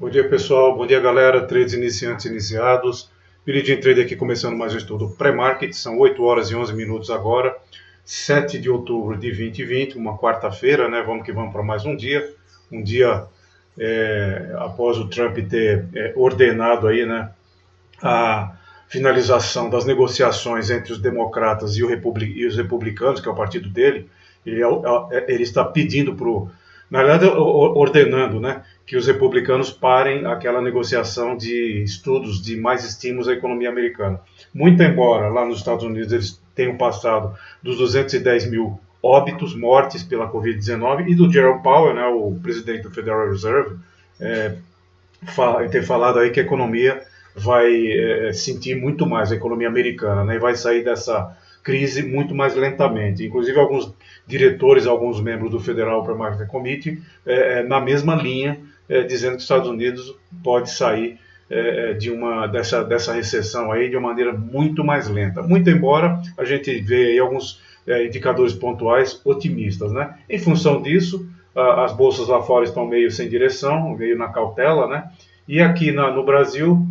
Bom dia, pessoal. Bom dia, galera. Trades iniciantes iniciados. Meridian Trader aqui começando mais um estudo pré-market. São 8 horas e 11 minutos agora. 7 de outubro de 2020, uma quarta-feira, né? Vamos que vamos para mais um dia. Um dia após o Trump ter ordenado aí, né, a finalização das negociações entre os democratas e os republicanos, que é o partido dele. Ele está pedindo na verdade, ordenando, né, que os republicanos parem aquela negociação de estudos de mais estímulos à economia americana. Muito embora lá nos Estados Unidos eles tenham passado dos 210 mil óbitos, mortes pela Covid-19, e do Jerome Powell, né, o presidente do Federal Reserve, ter falado aí que a economia vai sentir muito mais, a economia americana, né, e vai sair dessa crise muito mais lentamente. Inclusive, alguns diretores, alguns membros do Federal Pre-Market Committee, na mesma linha, dizendo que os Estados Unidos pode sair dessa recessão aí de uma maneira muito mais lenta. Muito embora a gente vê aí alguns indicadores pontuais otimistas, né? Em função disso, as bolsas lá fora estão meio sem direção, meio na cautela, né? E aqui no Brasil,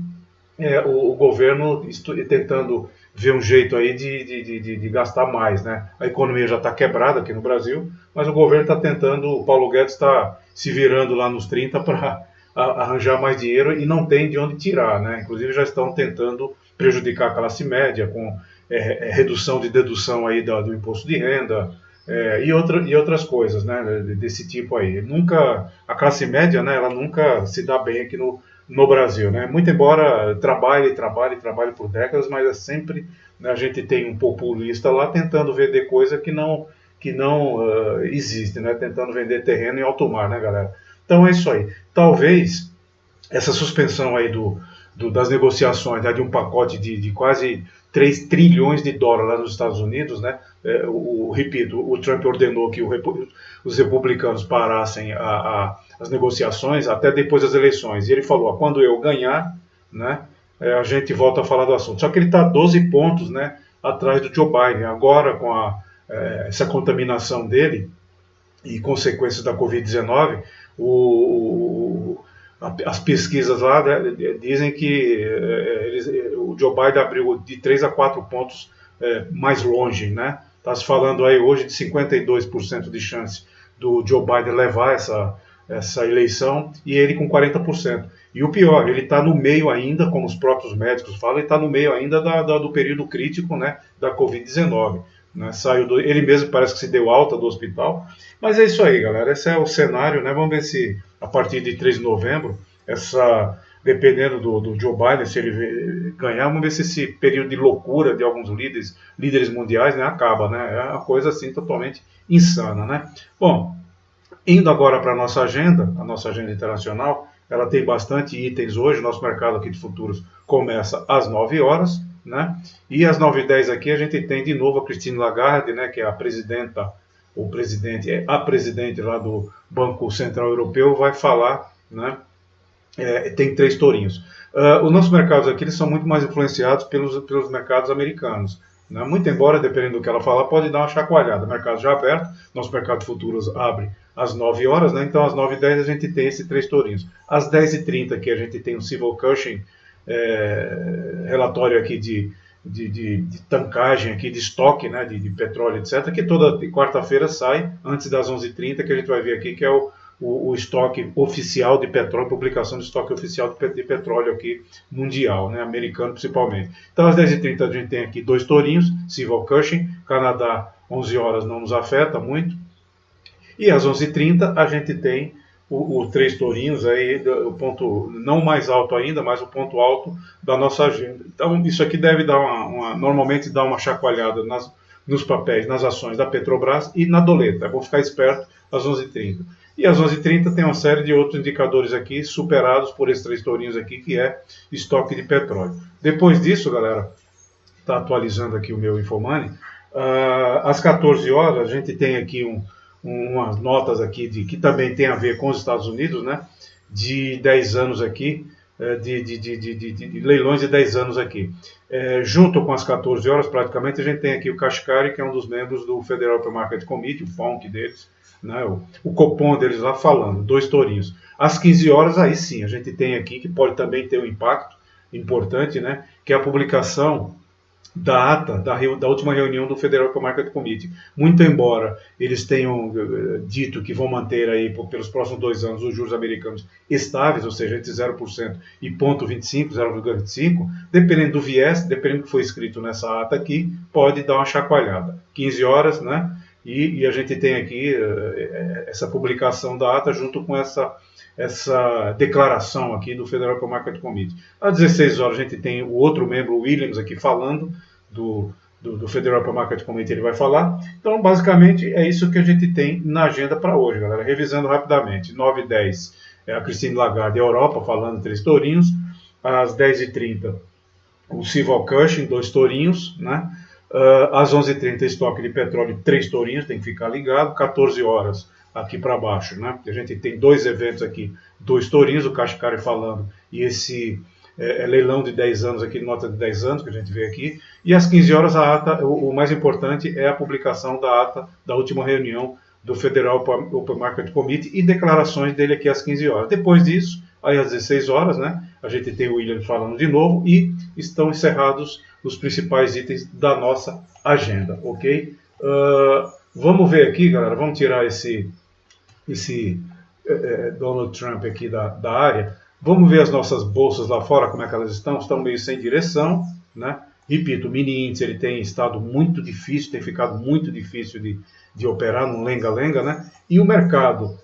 o governo tentando ver um jeito aí de gastar mais, né? A economia já está quebrada aqui no Brasil, mas o governo está tentando, o Paulo Guedes está se virando lá nos 30 para arranjar mais dinheiro e não tem de onde tirar, né? Inclusive já estão tentando prejudicar a classe média com redução de dedução aí do imposto de renda, e outras coisas, né, desse tipo aí. A classe média, né, ela nunca se dá bem aqui no Brasil, né? Muito embora trabalhe por décadas, mas é sempre, né, a gente tem um populista lá tentando vender coisa que não existe, né? Tentando vender terreno em alto mar, né, galera? Então é isso aí. Talvez essa suspensão aí das negociações, né, de um pacote de quase 3 trilhões de dólares lá nos Estados Unidos, né? Repito, o Trump ordenou que os republicanos parassem as negociações até depois das eleições. E ele falou, quando eu ganhar, né, a gente volta a falar do assunto. Só que ele está 12 pontos, né, atrás do Joe Biden. Agora, com essa contaminação dele e consequências da Covid-19, as pesquisas lá, né, dizem que o Joe Biden abriu de 3 a 4 pontos mais longe, né? Está se falando aí hoje de 52% de chance do Joe Biden levar essa eleição e ele com 40%. E o pior, ele está no meio ainda, como os próprios médicos falam, ele está no meio ainda do período crítico, né, da Covid-19. Né? Ele mesmo parece que se deu alta do hospital. Mas é isso aí, galera. Esse é o cenário, né? Vamos ver se a partir de 3 de novembro, dependendo do Joe Biden, se ele ganhar, vamos ver se esse período de loucura de alguns líderes mundiais, né, acaba, né? É uma coisa assim totalmente insana, né? Bom, indo agora para a nossa agenda internacional, ela tem bastante itens hoje. Preço mercado aqui de futuros começa às 9 horas, né? E às 9h10 aqui a gente tem de novo a Christine Lagarde, né, que é a presidente lá do Banco Central Europeu, vai falar, né? Tem 3 tourinhos. Os nossos mercados aqui eles são muito mais influenciados pelos mercados americanos, né? Muito embora, dependendo do que ela falar, pode dar uma chacoalhada. O mercado já aberto, nosso mercado de futuros abre às 9 horas, né? Então às 9h10 a gente tem esses 3 tourinhos. Às 10h30 aqui a gente tem o Civil Cushing, relatório aqui de tancagem aqui, de estoque, né, de petróleo, etc., que toda quarta-feira sai, antes das 11h30, que a gente vai ver aqui, que é o estoque oficial de petróleo, publicação do estoque oficial de petróleo aqui mundial, né, americano principalmente. Então às 10h30 a gente tem aqui 2 tourinhos, Civil Cushing, Canadá, 11 horas não nos afeta muito, e às 11h30 a gente tem os 3 tourinhos, aí, o ponto não mais alto ainda, mas o ponto alto da nossa agenda. Então isso aqui deve dar normalmente dá uma chacoalhada nos papéis, nas ações da Petrobras e na doleta. É bom ficar esperto às 11h30. E às 11h30 tem uma série de outros indicadores aqui, superados por esses 3 tourinhos aqui, que é estoque de petróleo. Depois disso, galera, está atualizando aqui o meu Infomoney, às 14 horas a gente tem aqui umas notas aqui que também tem a ver com os Estados Unidos, né, de 10 anos aqui, de leilões de 10 anos aqui. Junto com as 14 horas, praticamente, a gente tem aqui o Kashkari, que é um dos membros do Federal Open Market Committee, o FONC deles, né, o Copom deles lá falando, 2 tourinhos. Às 15 horas, aí sim, a gente tem aqui, que pode também ter um impacto importante, né, que é a publicação da ata da última reunião do Federal Open Market Committee. Muito embora eles tenham dito que vão manter aí pelos próximos 2 anos os juros americanos estáveis, ou seja, entre 0% e 0,25, 0,25, dependendo do viés, dependendo do que foi escrito nessa ata aqui, pode dar uma chacoalhada. 15 horas, né? E a gente tem aqui essa publicação da ata junto com essa declaração aqui do Federal Open Market Committee. Às 16 horas a gente tem o outro membro, o Williams, aqui falando do Federal Open Market Committee, ele vai falar. Então, basicamente, é isso que a gente tem na agenda para hoje, galera. Revisando rapidamente, 9h10 é a Christine Lagarde, Europa, falando 3 tourinhos. Às 10h30, o Sival Cushing, 2 tourinhos, né? Às 11h30, estoque de petróleo, 3 tourinhos, tem que ficar ligado. 14 horas aqui para baixo, né? A gente tem 2 eventos aqui, 2 tourinhos, o Kashkari falando, e esse leilão de 10 anos aqui, nota de 10 anos, que a gente vê aqui. E às 15 horas, a ata, o mais importante é a publicação da ata da última reunião do Federal Open Market Committee e declarações dele aqui às 15 horas. Depois disso, aí às 16 horas, né? A gente tem o William falando de novo e estão encerrados os principais itens da nossa agenda, ok? Vamos ver aqui, galera, vamos tirar esse Donald Trump aqui da área. Vamos ver as nossas bolsas lá fora, como é que elas estão meio sem direção, né? Repito, o mini índice ele tem estado muito difícil, tem ficado muito difícil de operar num lenga-lenga, né? E o mercado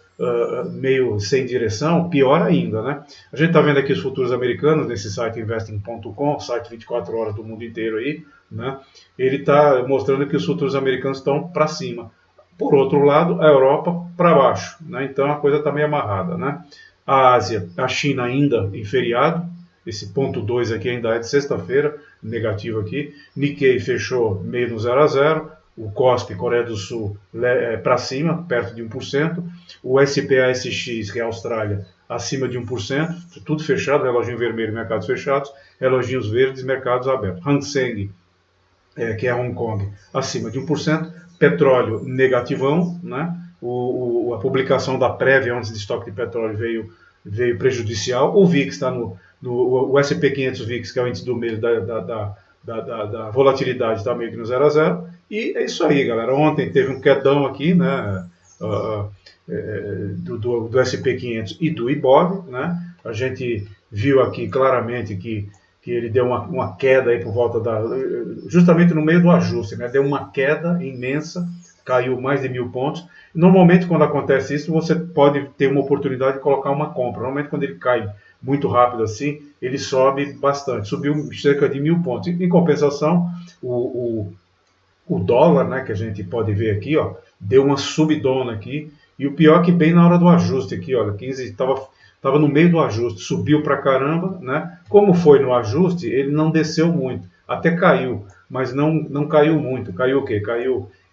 meio sem direção, pior ainda, né? A gente está vendo aqui os futuros americanos nesse site investing.com, site 24 horas do mundo inteiro aí, né? Ele está mostrando que os futuros americanos estão para cima. Por outro lado, a Europa para baixo, né? Então a coisa está meio amarrada, né? A Ásia, a China ainda em feriado, esse ponto 2 aqui ainda é de sexta-feira, negativo aqui. Nikkei fechou meio no 0 a 0, o KOSPI, Coreia do Sul, para cima, perto de 1%, o SPASX, que é a Austrália, acima de 1%, tudo fechado, reloginho vermelho, mercados fechados, reloginhos verdes, mercados abertos. Hang Seng, que é Hong Kong, acima de 1%, petróleo negativão, né? A publicação da prévia antes de estoque de petróleo veio prejudicial. O VIX está o SP 500 VIX, que é o índice do mês da volatilidade, está meio que no 0 a 0. E é isso aí, galera. Ontem teve um quedão aqui, né? Do SP 500 e do IBOV, né? A gente viu aqui claramente que ele deu uma queda aí por volta justamente no meio do ajuste, né? Deu uma queda imensa, caiu mais de 1.000 pontos. Normalmente, quando acontece isso, você pode ter uma oportunidade de colocar uma compra. Normalmente, quando ele cai muito rápido assim, ele sobe bastante. Subiu cerca de 1.000 pontos. Em compensação, o dólar, né, que a gente pode ver aqui, ó, deu uma subidona aqui. E o pior é que bem na hora do ajuste aqui, olha, 15 estava no meio do ajuste, subiu pra caramba, né? Como foi no ajuste, ele não desceu muito, até caiu, mas não caiu muito. Caiu o quê?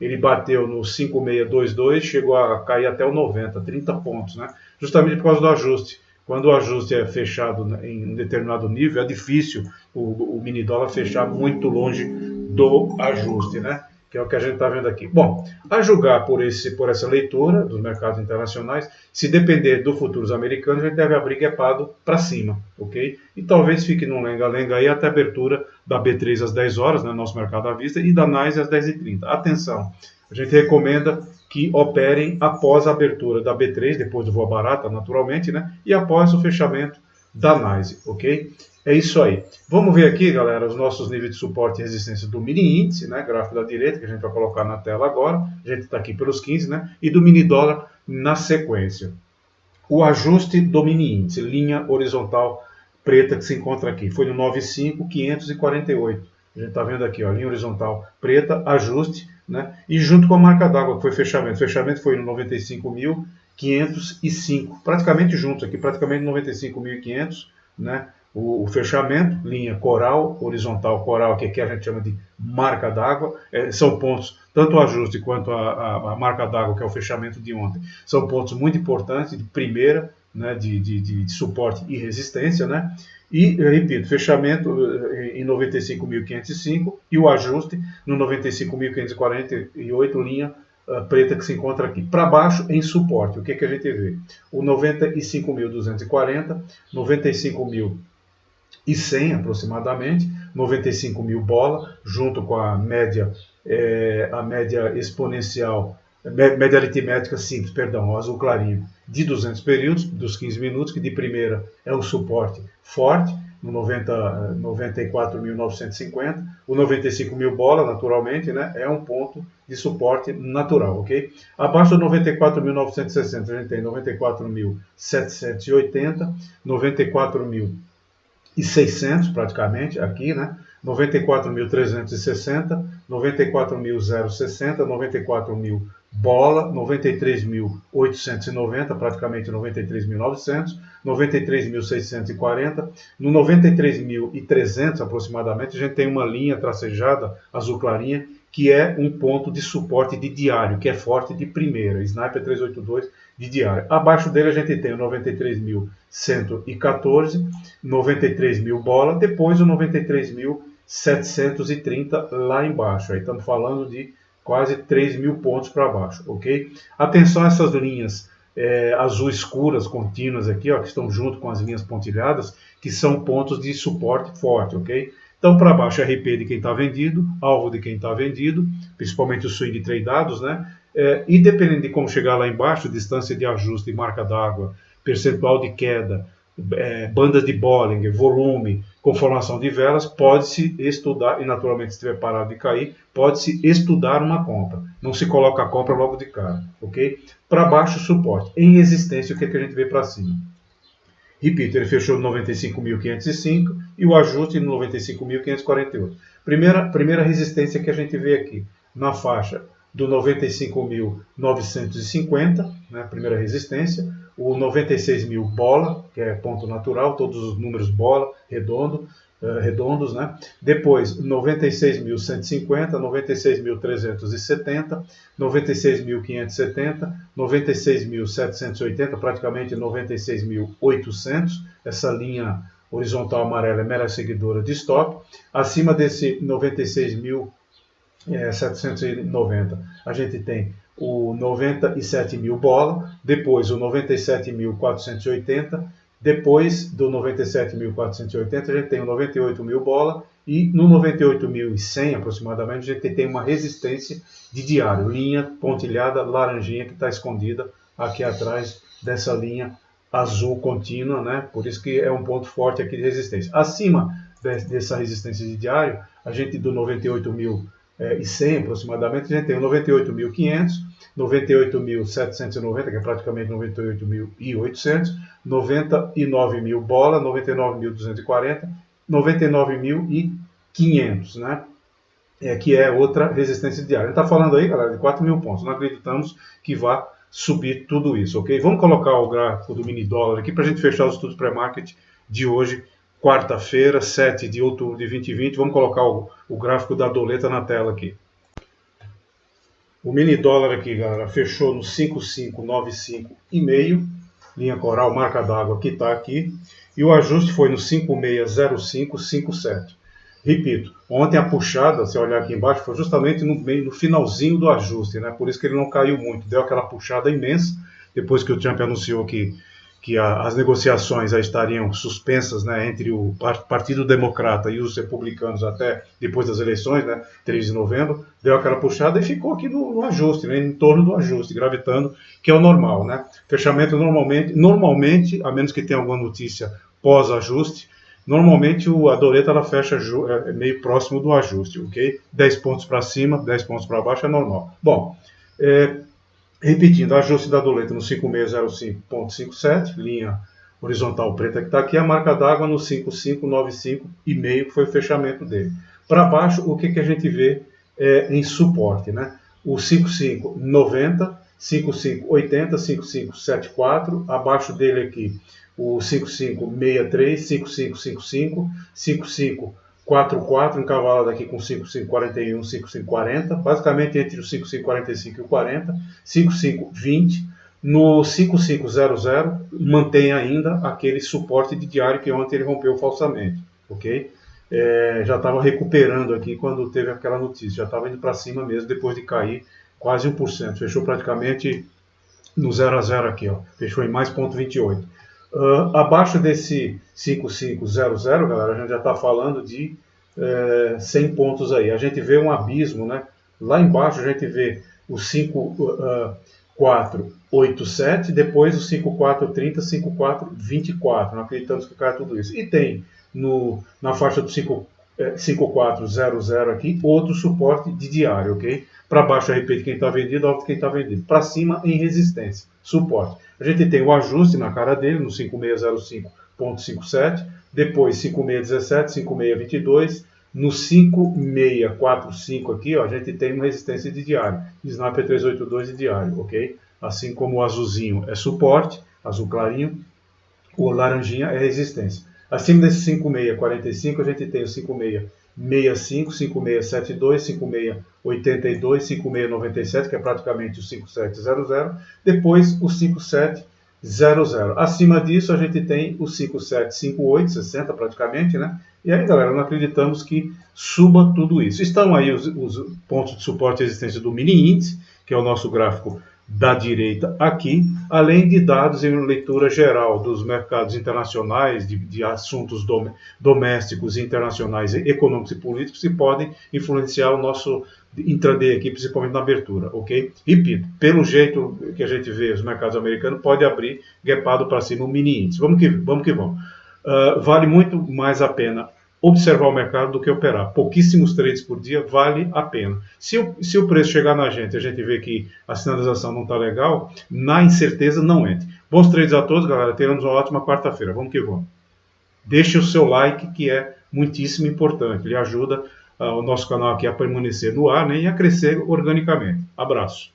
Ele bateu no 5622, chegou a cair até o 90, 30 pontos, né? Justamente por causa do ajuste. Quando o ajuste é fechado em um determinado nível, é difícil o mini dólar fechar muito longe do ajuste, né? Que é o que a gente está vendo aqui. Bom, a julgar por essa leitura dos mercados internacionais, se depender do futuros americanos, a gente deve abrir gapado para cima, ok? E talvez fique num lenga-lenga aí até a abertura da B3 às 10 horas, né, nosso mercado à vista, e da NYSE às 10h30. Atenção, a gente recomenda que operem após a abertura da B3, depois do voa barata, naturalmente, né, e após o fechamento da NYSE, ok? É isso aí. Vamos ver aqui, galera, os nossos níveis de suporte e resistência do mini índice, né, gráfico da direita, que a gente vai colocar na tela agora. A gente está aqui pelos 15, né, e do mini dólar na sequência. O ajuste do mini índice, linha horizontal preta que se encontra aqui, foi no 95.548. A gente está vendo aqui, ó, linha horizontal preta, ajuste, né, e junto com a marca d'água, que foi fechamento. O fechamento foi no 95.505, praticamente juntos aqui, praticamente 95.500, né. O fechamento, linha coral, horizontal coral, que aqui a gente chama de marca d'água, são pontos, tanto o ajuste quanto a marca d'água, que é o fechamento de ontem, são pontos muito importantes, de primeira, né, de suporte e resistência, né? E, eu repito, fechamento em 95.505 e o ajuste no 95.548, linha preta que se encontra aqui. Para baixo, em suporte, o que a gente vê? O 95.240, 95.100 aproximadamente, 95 mil bola, junto com a média exponencial, média aritmética simples, perdão, azul clarinho, de 200 períodos, dos 15 minutos, que de primeira é o suporte forte, no 94.950, o 95 mil bola, naturalmente, né, é um ponto de suporte natural, ok? Abaixo do 94.960, a gente tem 94.780, 94.600 praticamente aqui, né? 94.360, 94.060, 94.000 bola, 93.890, praticamente 93.900, 93.640, no 93.300 aproximadamente a gente tem uma linha tracejada azul clarinha que é um ponto de suporte de diário, que é forte de primeira, Sniper 382 de diário. Abaixo dele a gente tem o 93.114, 93 mil bola, depois o 93.730 lá embaixo. Aí estamos falando de quase 3 mil pontos para baixo, ok? Atenção a essas linhas azul escuras contínuas aqui, ó, que estão junto com as linhas pontilhadas, que são pontos de suporte forte, ok? Então, para baixo, RP de quem está vendido, alvo de quem está vendido, principalmente o swing tradeados, né? E dependendo de como chegar lá embaixo, distância de ajuste, marca d'água, percentual de queda, bandas de Bollinger, volume, conformação de velas, pode-se estudar, e naturalmente se estiver parado de cair, pode-se estudar uma compra. Não se coloca a compra logo de cara, ok? Para baixo, suporte. Em existência, o que a gente vê para cima? Repito, ele fechou no 95.505 e o ajuste no 95.548. Primeira resistência que a gente vê aqui, na faixa do 95.950, né, primeira resistência, o 96 mil bola, que é ponto natural, todos os números bola, redondos, né? Depois 96.150, 96.370, 96.570, 96.780, praticamente 96.800. Essa linha horizontal amarela é mera seguidora de stop. Acima desse 96.790, a gente tem o 97 mil bola, depois o 97.480, depois do 97.480 a gente tem o 98 mil bola e no 98.100 aproximadamente a gente tem uma resistência de diário, linha pontilhada laranjinha que está escondida aqui atrás dessa linha azul contínua, né? Por isso que é um ponto forte aqui de resistência. Acima dessa resistência de diário, a gente do 98.100 aproximadamente, a gente tem o 98.500, 98.790, que é praticamente 98.800, 99 mil bola, 99.240, 99.500, né? Que é outra resistência diária. Está falando aí, galera, de 4 mil pontos. Não acreditamos que vá subir tudo isso, ok? Vamos colocar o gráfico do mini dólar aqui para a gente fechar os estudos pré-market de hoje, quarta-feira, 7 de outubro de 2020. Vamos colocar o gráfico da doleta na tela aqui. O mini dólar aqui, galera, fechou no 5595,5, linha coral, marca d'água que está aqui, e o ajuste foi no 5605,57. Repito, ontem a puxada, se olhar aqui embaixo, foi justamente no finalzinho do ajuste, né? Por isso que ele não caiu muito, deu aquela puxada imensa, depois que o Trump anunciou que as negociações aí estariam suspensas, né, entre o Partido Democrata e os republicanos até depois das eleições, né, 3 de novembro, deu aquela puxada e ficou aqui no ajuste, né, em torno do ajuste, gravitando, que é o normal, né? Fechamento normalmente, a menos que tenha alguma notícia pós-ajuste, normalmente a doleta ela fecha meio próximo do ajuste, ok? 10 pontos para cima, 10 pontos para baixo é normal. Bom, repetindo, ajuste da doleta no 5605,57, linha horizontal preta que está aqui, a marca d'água no 5595,5, que foi o fechamento dele. Para baixo, o que a gente vê em suporte, né? O 5590, 5580, 5574, abaixo dele aqui o 5563, 5555, 5544, encavalado aqui com 5541, 5540, basicamente entre o 5545 e o 40, 5520, No 5500 mantém ainda aquele suporte de diário que ontem ele rompeu falsamente, ok? Já estava recuperando aqui quando teve aquela notícia, já estava indo para cima mesmo depois de cair quase 1%, fechou praticamente no 0 a 0 aqui, ó, fechou em mais 0,28. Abaixo desse 5500, galera, a gente já está falando de 100 pontos aí. A gente vê um abismo, né? Lá embaixo a gente vê o 5487, depois o 5430, 5424. Não acreditamos que caia tudo isso. E tem na faixa do 5400 aqui outro suporte de diário, ok? Para baixo, repete quem está vendido, alto quem está vendido. Para cima, em resistência, suporte. A gente tem o ajuste na cara dele, no 5605.57, depois 5617, 5622, no 5645 aqui, ó, a gente tem uma resistência de diário, Snapper 382 de diário, ok? Assim como o azulzinho é suporte, azul clarinho, o laranjinha é resistência. Acima desse 5645, a gente tem o 5665, 5672, 5682, 5697, que é praticamente o 5700, depois o 5700. Acima disso, a gente tem o 5758, 60 praticamente, né? E aí, galera, não acreditamos que suba tudo isso. Estão aí os pontos de suporte e resistência do mini índice, que é o nosso gráfico da direita aqui, além de dados em leitura geral dos mercados internacionais, de assuntos domésticos, internacionais, econômicos e políticos, que podem influenciar o nosso intraday aqui, principalmente na abertura, ok? Repito, pelo jeito que a gente vê os mercados americanos, pode abrir gapado para cima um mini índice. Vamos que vamos. Vale muito mais a pena observar o mercado do que operar. Pouquíssimos trades por dia, vale a pena. Se o preço chegar na gente, a gente vê que a sinalização não está legal, na incerteza não entre. Bons trades a todos, galera. Teremos uma ótima quarta-feira. Vamos que vamos. Deixe o seu like, que é muitíssimo importante. Ele ajuda o nosso canal aqui a permanecer no ar, né, e a crescer organicamente. Abraço.